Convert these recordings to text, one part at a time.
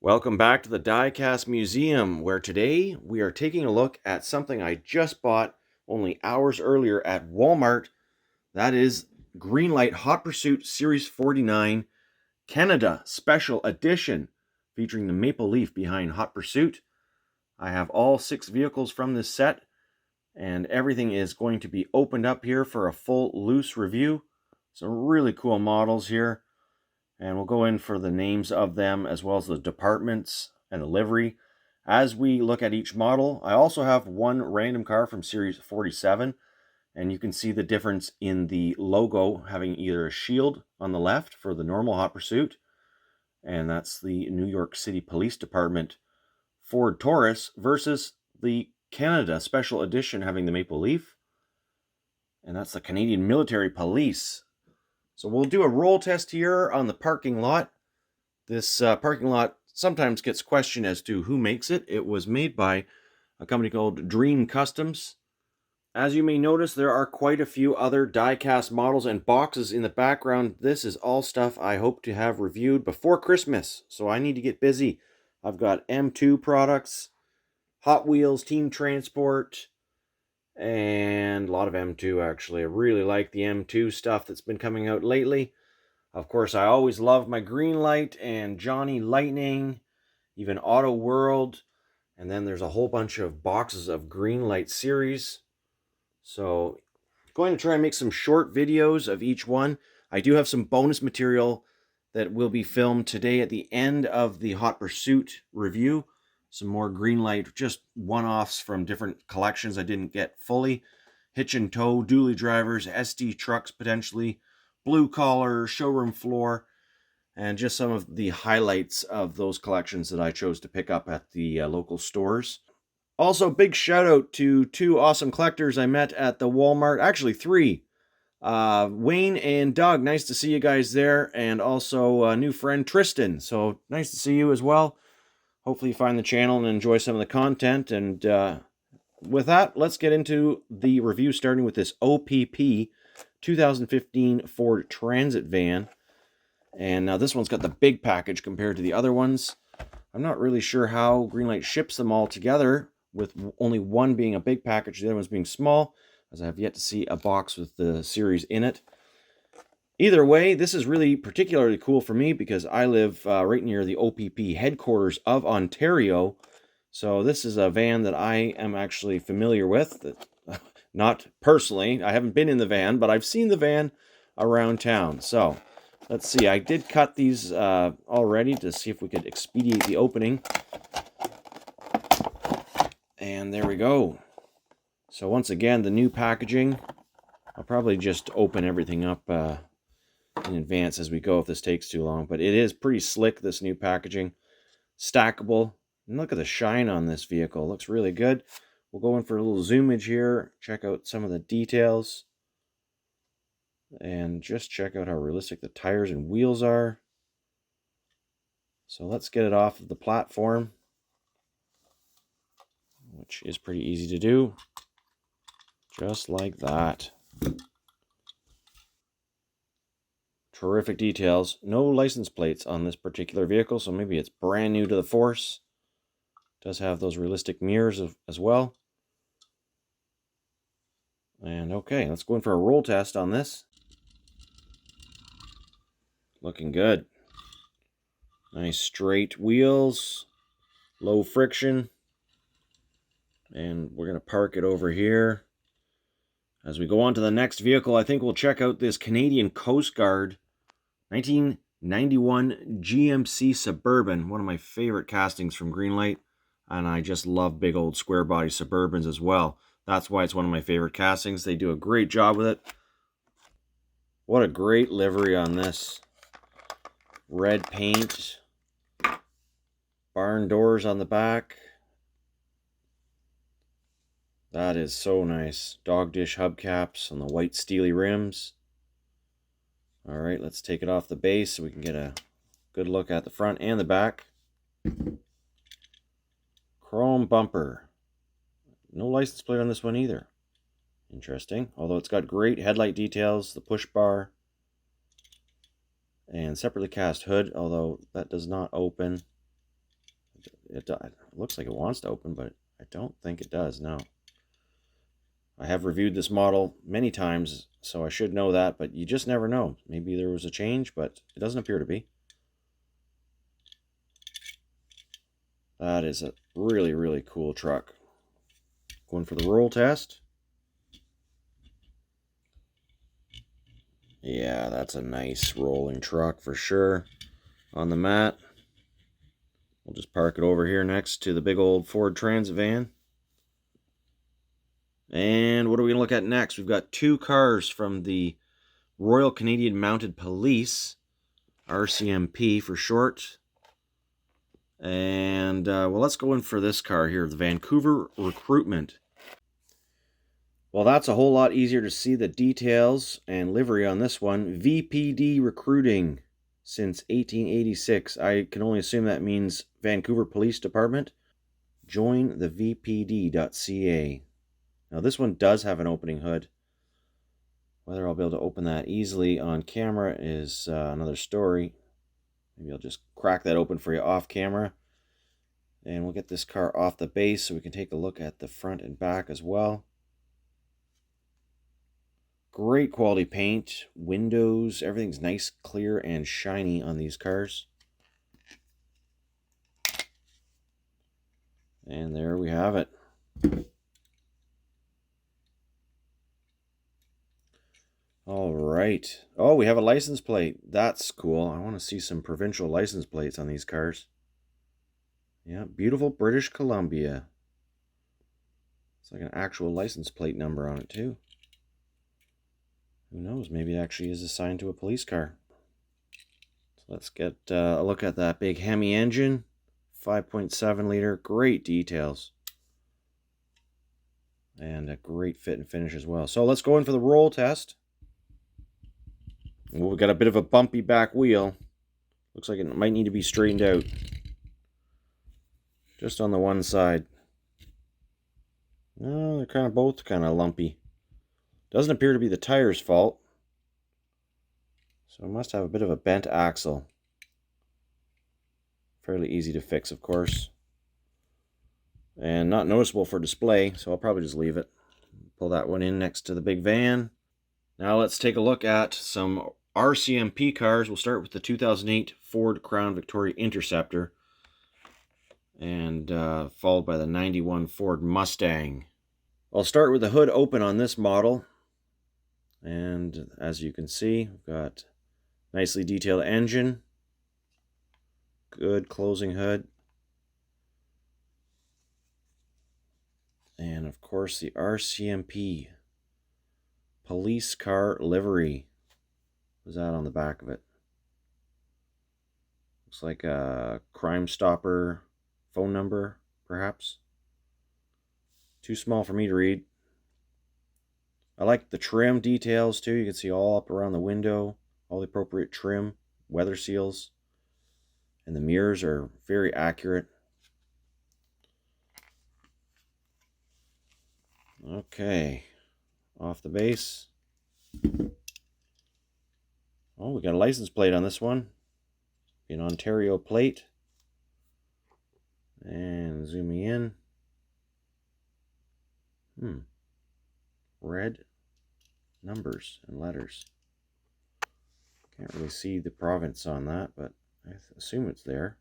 Welcome back to the Diecast Museum, where today we are taking a look at something I just bought only hours earlier at Wal Mart. That is Greenlight Hot Pursuit Series 49 Canada Special Edition, featuring the maple leaf behind Hot Pursuit. I have all 6 vehicles from this set, and everything is going to be opened up here for a full loose review. Some really cool models here. And we'll go in for the names of them as well as the departments and the livery. As we look at each model, I also have one random car from Series 47, and you can see the difference in the logo having either a shield on the left for the normal Hot Pursuit, and that's the New York City Police Department Ford Taurus, versus the Canada Special Edition having the maple leaf, and that's the Canadian Military Police. So we'll do a roll test here on the parking lot. This parking lot sometimes gets questioned as to who makes it. It was made by a company called Dream Customs. As you may notice, there are quite a few other die-cast models and boxes in the background. This is all stuff I hope to have reviewed before Christmas, so I need to get busy. I've got M2 products, Hot Wheels, Team Transport, and a lot of M2 actually. I really like the M2 stuff that's been coming out lately. Of course, I always love my Greenlight and Johnny Lightning, even Auto World, and then there's a whole bunch of boxes of Greenlight series. So, going to try and make some short videos of each one. I do have some bonus material that will be filmed today at the end of the Hot Pursuit review. Some more Greenlight, just one-offs from different collections I didn't get fully. Hitch and tow, dually drivers, SD trucks potentially, blue collar, showroom floor, and just some of the highlights of those collections that I chose to pick up at the local stores. Also, big shout out to 2 awesome collectors I met at the Wal Mart, actually 3. Wayne and Doug, nice to see you guys there, and also a new friend Tristan, so nice to see you as well. Hopefully you find the channel and enjoy some of the content. And with that, let's get into the review, starting with this O.P.P. 2015 Ford Transit van. And now this one's got the big package compared to the other ones. I'm not really sure how Greenlight ships them all together, with only one being a big package, the other one's being small, as I have yet to see a box with the series in it. Either way, this is really particularly cool for me because I live right near the O.P.P headquarters of Ontario. So this is a van that I am actually familiar with. Not personally, I haven't been in the van, but I've seen the van around town. So let's see, I did cut these already to see if we could expedite the opening. And there we go. So once again, the new packaging. I'll probably just open everything up in advance as we go if this takes too long, but it is pretty slick, this new packaging. Stackable, and look at the shine on this vehicle. It looks really good. We'll go in for a little zoomage here, check out some of the details, and just check out how realistic the tires and wheels are. So let's get it off of the platform, which is pretty easy to do, just like that. Terrific details. No license plates on this particular vehicle, so maybe it's brand new to the force. It does have those realistic mirrors as well. And okay, let's go in for a roll test on this. Looking good. Nice straight wheels, low friction. And we're going to park it over here. As we go on to the next vehicle, I think we'll check out this Canadian Coast Guard 1991 GMC Suburban, one of my favorite castings from Greenlight, and I just love big old square body Suburbans as well. That's why it's one of my favorite castings. They do a great job with it. What a great livery on this. Red paint, barn doors on the back. That is so nice. Dog dish hubcaps on the white steely rims. All right, let's take it off the base so we can get a good look at the front and the back. Chrome bumper. No license plate on this one either. Interesting. Although it's got great headlight details, the push bar, and separately cast hood, although that does not open. It looks like it wants to open, but I don't think it does, no. I have reviewed this model many times, so I should know that, but you just never know. Maybe there was a change, but it doesn't appear to be. That is a really, really cool truck. Going for the roll test. Yeah, that's a nice rolling truck for sure. On the mat. We'll just park it over here next to the big old Ford Transit van. And what are we going to look at next? We've got two cars from the Royal Canadian Mounted Police, RCMP for short. And, well, let's go in for this car here, the Vancouver Recruitment. Well, that's a whole lot easier to see the details and livery on this one. VPD Recruiting since 1886. I can only assume that means Vancouver Police Department. Join the VPD.ca. Now, this one does have an opening hood. Whether I'll be able to open that easily on camera is another story. Maybe I'll just crack that open for you off camera. And we'll get this car off the base so we can take a look at the front and back as well. Great quality paint, windows, everything's nice, clear, and shiny on these cars. And there we have it. All right. Oh, we have a license plate. That's cool. I want to see some provincial license plates on these cars. Yeah, beautiful British Columbia. It's like an actual license plate number on it, too. Who knows? Maybe it actually is assigned to a police car. So let's get a look at that big Hemi engine. 5.7 liter. Great details. And a great fit and finish as well. So let's go in for the roll test. Well, we've got a bit of a bumpy back wheel. Looks like it might need to be straightened out. Just on the one side. No, they're kind of both kind of lumpy. Doesn't appear to be the tire's fault. So it must have a bit of a bent axle. Fairly easy to fix, of course. And not noticeable for display, so I'll probably just leave it. Pull that one in next to the big van. Now let's take a look at some RCMP cars. We'll start with the 2008 Ford Crown Victoria Interceptor. And followed by the 91 Ford Mustang. I'll start with the hood open on this model. And as you can see, we've got nicely detailed engine. Good closing hood. And of course the RCMP police car livery. What's that on the back of it? Looks like a Crime Stopper phone number, perhaps. Too small for me to read. I like the trim details too. You can see all up around the window, all the appropriate trim, weather seals, and the mirrors are very accurate. Okay, off the base. Oh, we got a license plate on this one. An Ontario plate. And zooming in. Red numbers and letters. Can't really see the province on that, but I assume it's there.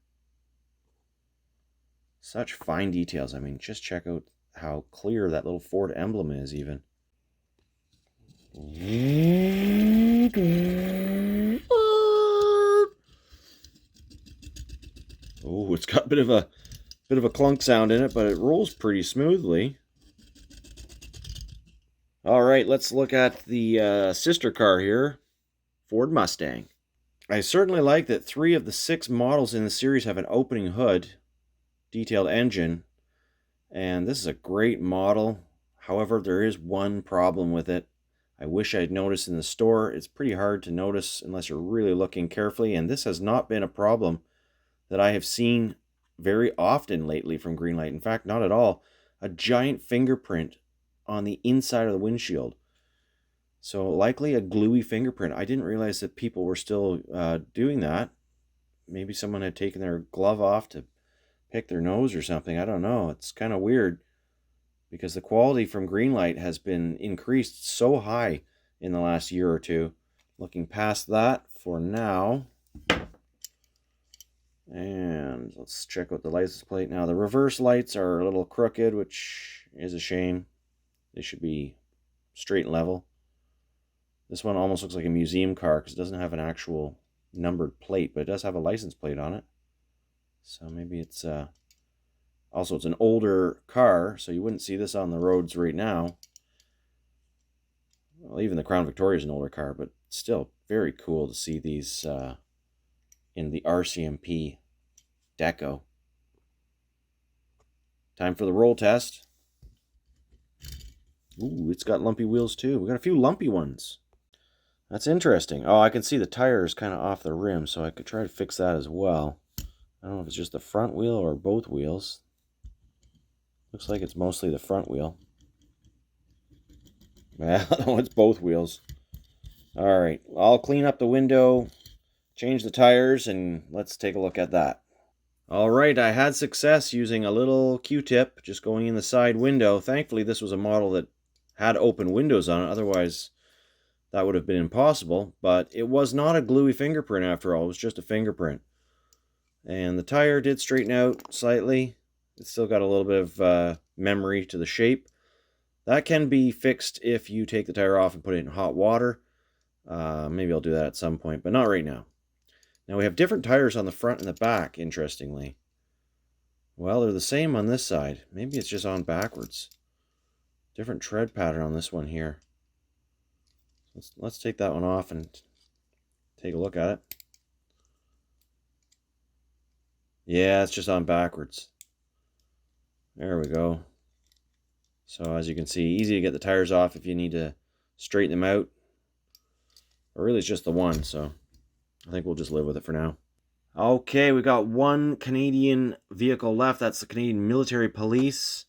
Such fine details. I mean, just check out how clear that little Ford emblem is even. Oh, it's got a bit of a clunk sound in it, but it rolls pretty smoothly. All right, let's look at the sister car here, Ford Mustang. I certainly like that 3 of the 6 models in the series have an opening hood, detailed engine, and this is a great model. However, there is one problem with it. I wish I'd noticed in the store. It's pretty hard to notice unless you're really looking carefully, and this has not been a problem that I have seen very often lately from Greenlight. In fact, not at all. A giant fingerprint on the inside of the windshield. So likely a gluey fingerprint. I didn't realize that people were still doing that. Maybe someone had taken their glove off to pick their nose or something. I don't know. It's kind of weird because the quality from Greenlight has been increased so high in the last year or two. Looking past that for now. And let's check out the license plate. Now, the reverse lights are a little crooked, which is a shame. They should be straight and level. This one almost looks like a museum car because it doesn't have an actual numbered plate, but it does have a license plate on it. So maybe it's also it's an older car, so you wouldn't see this on the roads right now. Well, even the Crown Victoria is an older car, but still very cool to see these in the RCMP deco. Time for the roll test. Ooh, it's got lumpy wheels too. We got a few lumpy ones. That's interesting. Oh, I can see the tire is kind of off the rim, so I could try to fix that as well. I don't know if it's just the front wheel or both wheels. Looks like it's mostly the front wheel. Well, no, it's both wheels. All right, I'll clean up the window, change the tires, and let's take a look at that. All right, I had success using a little Q-tip just going in the side window. Thankfully, this was a model that had open windows on it. Otherwise, that would have been impossible. But it was not a gluey fingerprint after all. It was just a fingerprint. And the tire did straighten out slightly. It's still got a little bit of memory to the shape. That can be fixed if you take the tire off and put it in hot water. Maybe I'll do that at some point, but not right now. Now we have different tires on the front and the back, interestingly. Well, they're the same on this side. Maybe it's just on backwards. Different tread pattern on this one here. Let's take that one off and take a look at it. Yeah, it's just on backwards. There we go. So as you can see, easy to get the tires off if you need to straighten them out. Or really it's just the one, so I think we'll just live with it for now. Okay, we got one Canadian vehicle left. That's the Canadian Military Police.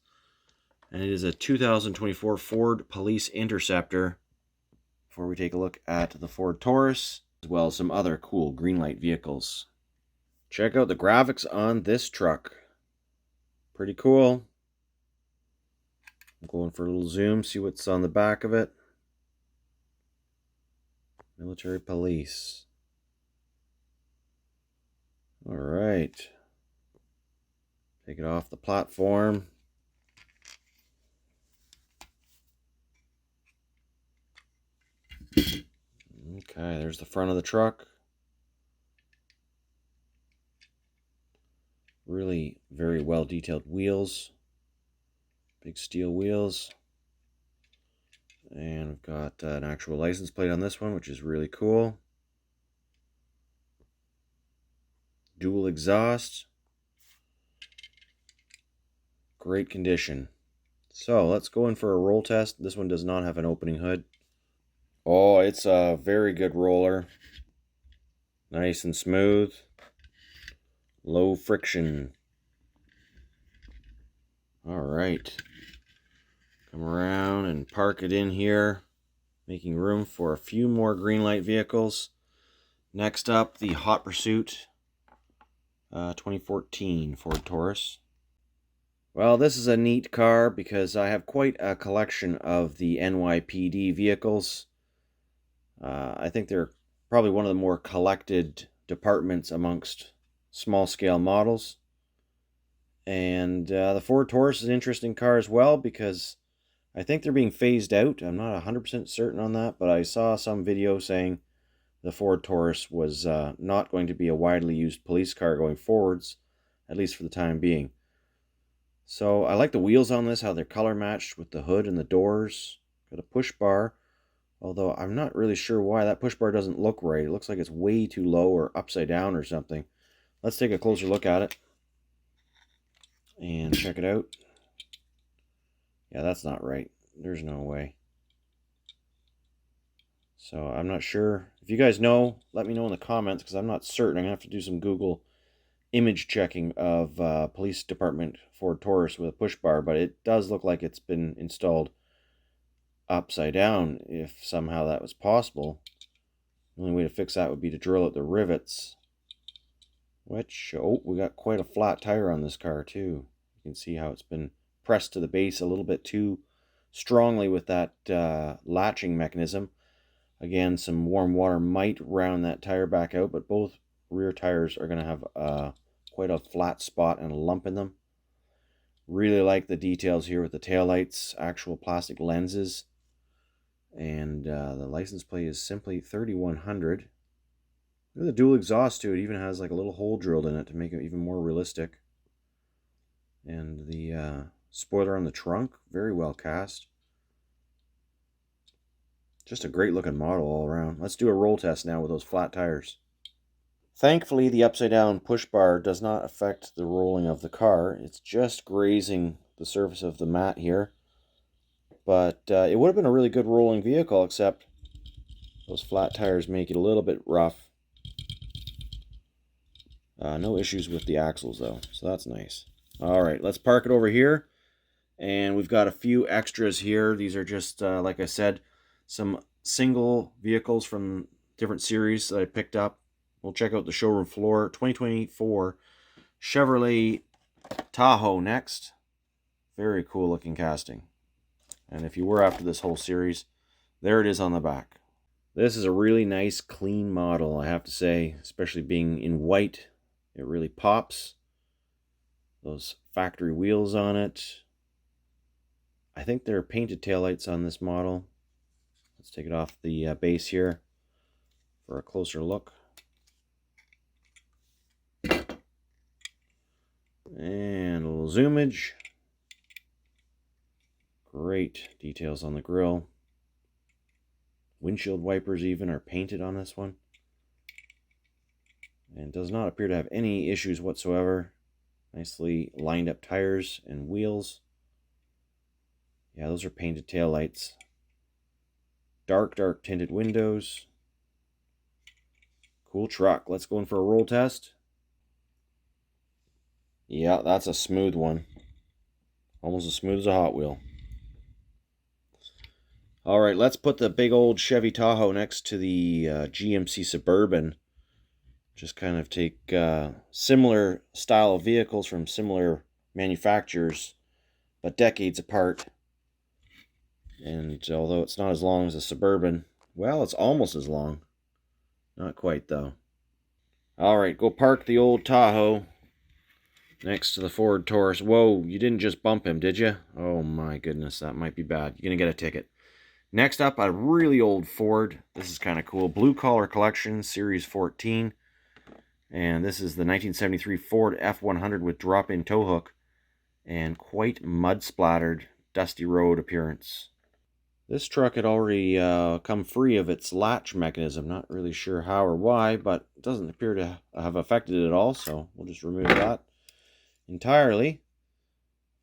And it is a 2024 Ford Police Interceptor. Before we take a look at the Ford Taurus, as well as some other cool Greenlight vehicles. Check out the graphics on this truck. Pretty cool. I'm going for a little zoom, see what's on the back of it. Military Police. All right. Take it off the platform. Okay, there's the front of the truck. Really very well detailed wheels. Big steel wheels. And we've got an actual license plate on this one, which is really cool. Dual exhaust. Great condition. So let's go in for a roll test. This one does not have an opening hood. Oh, it's a very good roller. Nice and smooth. Low friction. All right. Come around and park it in here, making room for a few more Greenlight vehicles. Next up, the Hot Pursuit 2014 Ford Taurus. Well, this is a neat car because I have quite a collection of the NYPD vehicles. I think they're probably one of the more collected departments amongst small-scale models. And the Ford Taurus is an interesting car as well because I think they're being phased out. I'm not 100% certain on that, but I saw some video saying the Ford Taurus was not going to be a widely used police car going forwards, at least for the time being. So I like the wheels on this, how they're color matched with the hood and the doors. Got a push bar, although I'm not really sure why that push bar doesn't look right. It looks like it's way too low or upside down or something. Let's take a closer look at it and check it out. Yeah, that's not right. There's no way. So I'm not sure. If you guys know, let me know in the comments because I'm not certain. I'm going to have to do some Google image checking of police department Ford Taurus with a push bar, but it does look like it's been installed upside down if somehow that was possible. The only way to fix that would be to drill out the rivets which, oh, we got quite a flat tire on this car too. You can see how it's been pressed to the base a little bit too strongly with that latching mechanism. Again, some warm water might round that tire back out, but both rear tires are going to have quite a flat spot and a lump in them. Really like the details here with the taillights, actual plastic lenses. And the license plate is simply 3100. Look at the dual exhaust too. It even has like a little hole drilled in it to make it even more realistic. And the spoiler on the trunk, very well cast. Just a great looking model all around. Let's do a roll test now with those flat tires. Thankfully, the upside down push bar does not affect the rolling of the car. It's just grazing the surface of the mat here. But it would have been a really good rolling vehicle, except those flat tires make it a little bit rough. No issues with the axles though, so that's nice. Alright, let's park it over here. And we've got a few extras here. These are just, like I said, some single vehicles from different series that I picked up. We'll check out the showroom floor. 2024 Chevrolet Tahoe next. Very cool looking casting. And if you were after this whole series, there it is on the back. This is a really nice, clean model, I have to say, especially being in white. It really pops. Those factory wheels on it. I think there are painted taillights on this model. Let's take it off the base here for a closer look. And a little zoomage. Great details on the grille. Windshield wipers even are painted on this one. And does not appear to have any issues whatsoever. Nicely lined up tires and wheels. Yeah, those are painted taillights. Dark tinted windows. Cool truck. Let's go in for a roll test. Yeah, that's a smooth one. Almost as smooth as a Hot Wheel. Alright, let's put the big old Chevy Tahoe next to the GMC Suburban. Just kind of take similar style of vehicles from similar manufacturers, but decades apart. And although it's not as long as a Suburban, well, it's almost as long. Not quite, though. Alright, go park the old Tahoe next to the Ford Taurus. Whoa, you didn't just bump him, did you? Oh my goodness, that might be bad. You're going to get a ticket. Next up, a really old Ford. This is kind of cool. Blue Collar Collection, Series 14. And this is the 1973 Ford F100 with drop-in tow hook. And quite mud-splattered, dusty road appearance. This truck had already come free of its latch mechanism. Not really sure how or why, but it doesn't appear to have affected it at all. So we'll just remove that entirely.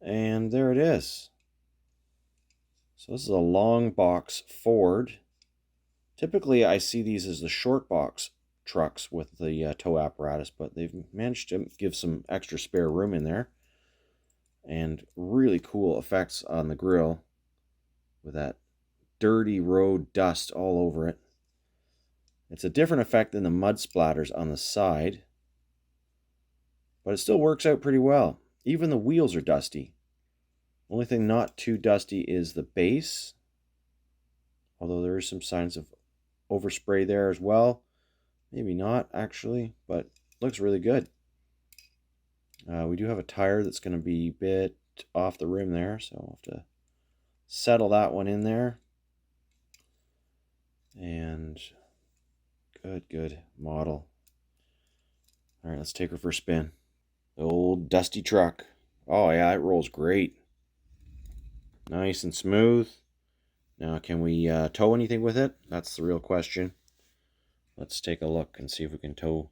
And there it is. So this is a long box Ford. Typically I see these as the short box trucks with the tow apparatus, but they've managed to give some extra spare room in there. And really cool effects on the grille with that dirty road dust all over it. It's a different effect than the mud splatters on the side, but it still works out pretty well. Even the wheels are dusty. Only thing not too dusty is the base, although there are some signs of overspray there as well. Maybe not actually, but looks really good. We do have a tire that's going to be a bit off the rim there, so I'll have to settle that one in there. And good model. All right, let's take her for a spin. The old dusty truck. Oh yeah, it rolls great. Nice and smooth. Now, can we tow anything with it? That's the real question. Let's take a look and see if we can tow.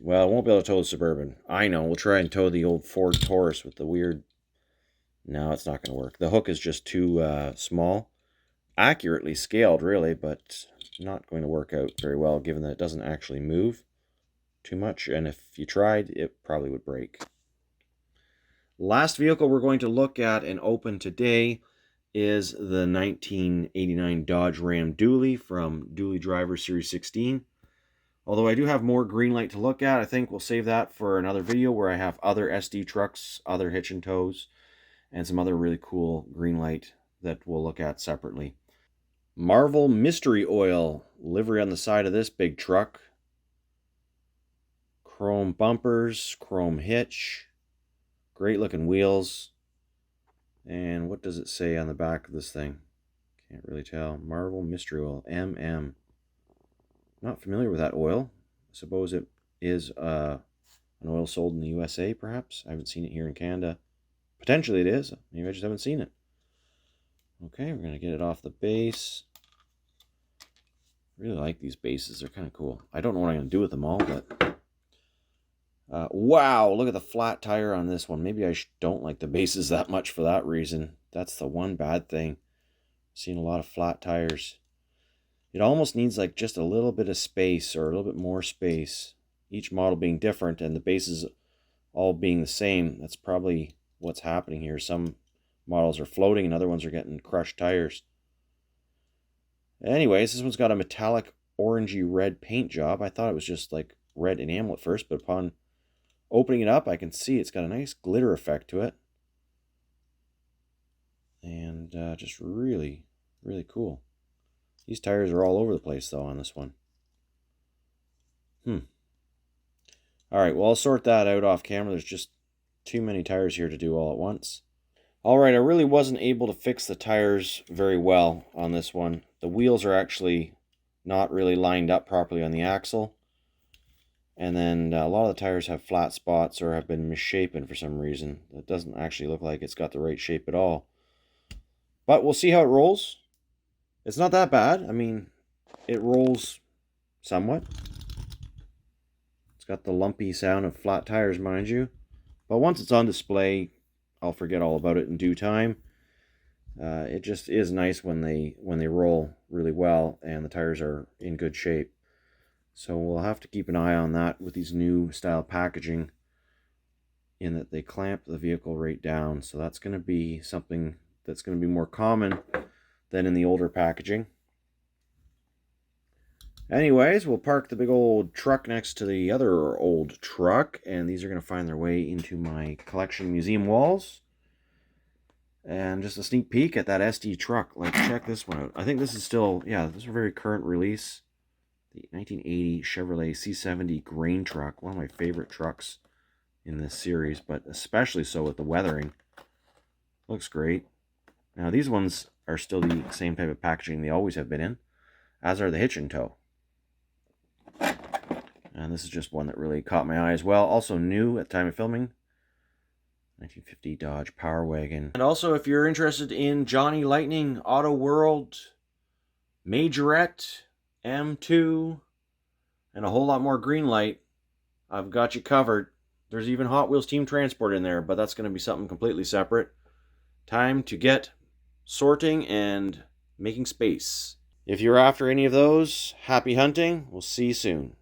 Well, I won't be able to tow the Suburban. I know. We'll try and tow the old Ford Taurus with the weird... No, it's not going to work. The hook is just too small. Accurately scaled, really, but not going to work out very well, given that it doesn't actually move too much. And if you tried, it probably would break. Last vehicle we're going to look at and open today is the 1989 Dodge Ram Dually from Dually Driver Series 16. Although I do have more Greenlight to look at, I think we'll save that for another video where I have other SD trucks, other hitch and tows, and some other really cool Greenlight that we'll look at separately. Marvel Mystery Oil, livery on the side of this big truck. Chrome bumpers, chrome hitch, great looking wheels. And what does it say on the back of this thing? Can't really tell. Marvel Mystery Oil, MM. Not familiar with that oil. I suppose it is an oil sold in the USA, perhaps. I haven't seen it here in Canada. Potentially it is. Maybe I just haven't seen it. Okay, we're going to get it off the base. Really like these bases. They're kind of cool. I don't know what I'm going to do with them all, but... wow, look at the flat tire on this one. Maybe I don't like the bases that much for that reason. That's the one bad thing. Seen a lot of flat tires. It almost needs like just a little bit of space or a little bit more space. Each model being different and the bases all being the same. That's probably what's happening here. Some models are floating and other ones are getting crushed tires. Anyways, this one's got a metallic orangey red paint job. I thought it was just like red enamel at first, but upon opening it up, I can see it's got a nice glitter effect to it. And just really, really cool. These tires are all over the place, though, on this one. Alright, well, I'll sort that out off camera. There's just too many tires here to do all at once. Alright, I really wasn't able to fix the tires very well on this one. The wheels are actually not really lined up properly on the axle. And then a lot of the tires have flat spots or have been misshapen for some reason. It doesn't actually look like it's got the right shape at all. But we'll see how it rolls. It's not that bad. I mean, it rolls somewhat. It's got the lumpy sound of flat tires, mind you. But once it's on display, I'll forget all about it in due time. It just is nice when they roll really well and the tires are in good shape. So we'll have to keep an eye on that with these new style packaging, in that they clamp the vehicle right down. So that's going to be something that's going to be more common than in the older packaging. Anyways, we'll park the big old truck next to the other old truck, and these are going to find their way into my collection museum walls. And just a sneak peek at that SD truck. Like, check this one out. I think this is still, yeah, this is a very current release. The 1980 Chevrolet C70 grain truck. One of my favorite trucks in this series, but especially so with the weathering. Looks great. Now, these ones are still the same type of packaging they always have been in, as are the hitch and tow. And this is just one that really caught my eye as well. Also new at the time of filming. 1950 Dodge Power Wagon. And also, if you're interested in Johnny Lightning, Auto World, Majorette, M2, and a whole lot more Greenlight, I've got you covered. There's even Hot Wheels Team Transport in there, but that's going to be something completely separate. Time to get sorting and making space. If you're after any of those, happy hunting. We'll see you soon.